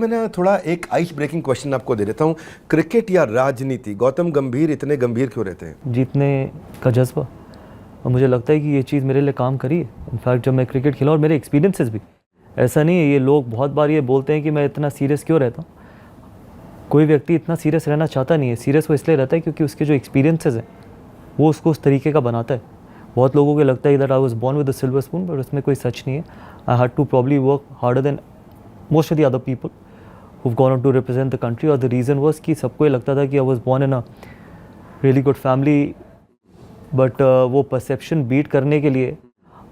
मैं ना थोड़ा एक आइस ब्रेकिंग क्वेश्चन आपको दे देता हूँ, क्रिकेट या राजनीति, गौतम गंभीर इतने गंभीर क्यों रहते हैं? जीतने का जज्बा, और मुझे लगता है कि ये चीज़ मेरे लिए काम करी है। इनफैक्ट जब मैं क्रिकेट खेला और मेरे एक्सपीरियंसेस भी, ऐसा नहीं है, ये लोग बहुत बार ये बोलते हैं कि मैं इतना सीरियस क्यों रहता हूँ। कोई व्यक्ति इतना सीरियस रहना चाहता नहीं है, सीरियस वो इसलिए रहता है क्योंकि उसके जो एक्सपीरियंसेस हैं वो उसको उस तरीके का बनाता है। बहुत लोगों को लगता है that I was born with a silver spoon, but उसमें कोई सच नहीं है। I had to probably work harder than most of the other people who've gone on to represent the country, और the reason was कि सबको ये लगता था कि I was born in a really good family, but वो perception beat करने के लिए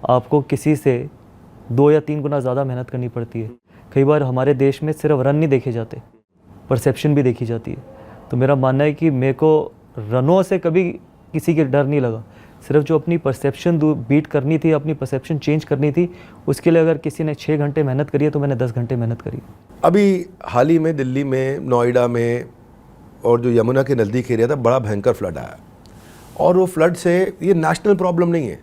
आपको किसी से 2 या 3 गुना ज़्यादा मेहनत करनी पड़ती है। कई बार हमारे देश में सिर्फ रन नहीं देखे जाते, परसेप्शन भी देखी जाती है। तो मेरा मानना है कि मेरे को रनों से कभी किसी के डर नहीं लगा, सिर्फ जो अपनी परसेप्शन बीट करनी थी, अपनी परसेप्शन चेंज करनी थी, उसके लिए अगर किसी ने 6 घंटे मेहनत करी है तो मैंने 10 घंटे मेहनत करी। अभी हाल ही में दिल्ली में, नोएडा में और जो यमुना के नज़दीक एरिया था, बड़ा भयंकर फ्लड आया, और वो फ्लड से ये नेशनल प्रॉब्लम नहीं है,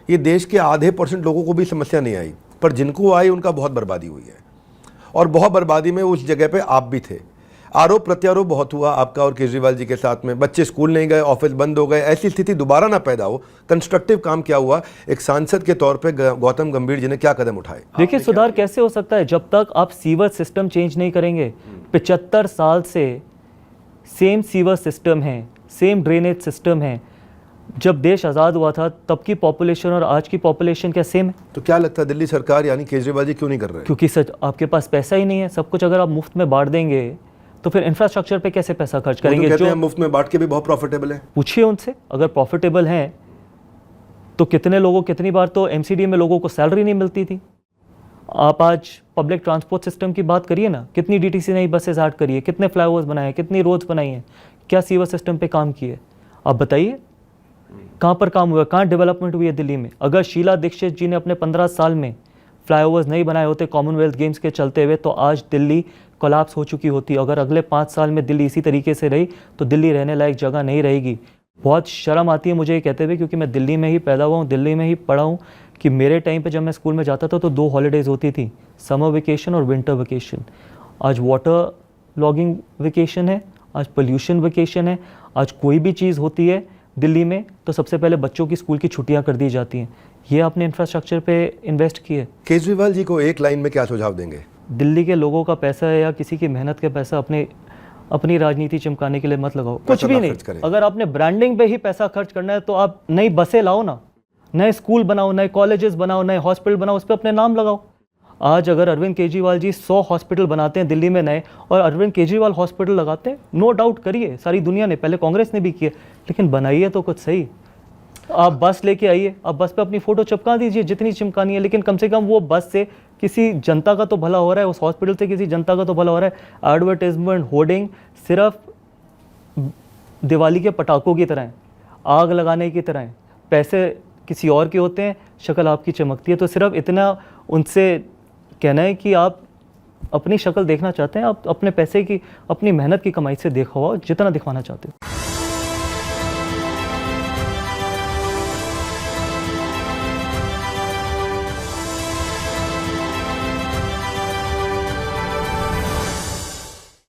ये देश के आधे % लोगों को भी समस्या नहीं आई, पर जिनको आई उनका बहुत बर्बादी हुई है। और बहुत बर्बादी में उस जगह पे आप भी थे। आरोप प्रत्यारोप बहुत हुआ आपका और केजरीवाल जी के साथ में, बच्चे स्कूल नहीं गए, ऑफिस बंद हो गए, ऐसी स्थिति दोबारा ना पैदा हो। कंस्ट्रक्टिव काम क्या हुआ, एक सांसद के तौर पे गौतम गंभीर जी ने क्या कदम उठाए? देखिए, सुधार कैसे हो सकता है जब तक आप सीवर सिस्टम चेंज नहीं करेंगे। 75 साल से सेम सीवर सिस्टम है, सेम ड्रेनेज सिस्टम है। जब देश आज़ाद हुआ था तब की पॉपुलेशन और आज की पॉपुलेशन क्या सेम है? तो क्या लगता है दिल्ली सरकार यानी केजरीवाल जी क्यों नहीं कर रहे? क्योंकि सच आपके पास पैसा ही नहीं है। सब कुछ अगर आप मुफ्त में बांट देंगे तो फिर इंफ्रास्ट्रक्चर पे कैसे पैसा खर्च करेंगे? जो मुफ्त में बांट के भी बहुत प्रॉफिटेबल है। पूछिए उनसे, अगर प्रॉफिटेबल हैं तो कितने लोगों, कितनी बार तो एमसीडी में लोगों को सैलरी नहीं मिलती थी। आप आज पब्लिक ट्रांसपोर्ट सिस्टम की बात करिए ना, कितनी डीटीसी नई बसेस ऐड करी है, कितने फ्लाईओवर्स बनाए, कितनी रोड्स बनाई हैं, क्या सीवर सिस्टम पे काम किए? आप बताइए कहाँ पर काम हुआ, कहाँ डेवलपमेंट हुई है दिल्ली में? अगर शीला दीक्षित जी ने अपने 15 साल में फ्लाईओवर्स नहीं बनाए होते कॉमनवेल्थ गेम्स के चलते हुए, तो आज दिल्ली कोलैप्स हो चुकी होती। अगर अगले 5 साल में दिल्ली इसी तरीके से रही तो दिल्ली रहने लायक जगह नहीं रहेगी। बहुत शर्म आती है मुझे ये कहते हुए, क्योंकि मैं दिल्ली में ही पैदा हुआ हूँ, दिल्ली में ही पढ़ा हूँ, कि मेरे टाइम पे जब मैं स्कूल में जाता था तो 2 हॉलीडेज़ होती थी, समर वेकेशन और विंटर वेकेशन। आज वाटर लॉगिंग वेकेशन है, आज पोल्यूशन वेकेशन है। आज कोई भी चीज़ होती है दिल्ली में तो सबसे पहले बच्चों की स्कूल की छुट्टियाँ कर दी जाती हैं। ये आपने इंफ्रास्ट्रक्चर पे इन्वेस्ट किए। केजरीवाल जी को एक लाइन में क्या सुझाव देंगे? दिल्ली के लोगों का पैसा है या किसी की मेहनत का पैसा अपनी राजनीति चमकाने के लिए मत लगाओ, कुछ भी नहीं। अगर आपने ब्रांडिंग पे ही पैसा खर्च करना है तो आप नई बसें लाओ ना, नए स्कूल बनाओ, नए कॉलेजेस बनाओ, नए हॉस्पिटल बनाओ, उस पर अपने नाम लगाओ। आज अगर अरविंद केजरीवाल जी 100 हॉस्पिटल बनाते हैं दिल्ली में नए, और अरविंद केजरीवाल हॉस्पिटल लगाते हैं, नो डाउट करिए, सारी दुनिया ने, पहले कांग्रेस ने भी किए, लेकिन बनाइए तो कुछ सही। आप बस लेके आइए, आप बस पे अपनी फ़ोटो चिपका दीजिए जितनी चिपकानी है, लेकिन कम से कम वो बस से किसी जनता का तो भला हो रहा है, उस हॉस्पिटल से किसी जनता का तो भला हो रहा है। एडवर्टाइजमेंट होर्डिंग सिर्फ दिवाली के पटाखों की तरह है, आग लगाने की तरह है। पैसे किसी और के होते हैं, शक्ल आपकी चमकती है। तो सिर्फ इतना उनसे कहना है कि आप अपनी शक्ल देखना चाहते हैं, आप अपने पैसे की, अपनी मेहनत की कमाई से देखो जितना दिखवाना चाहते हो।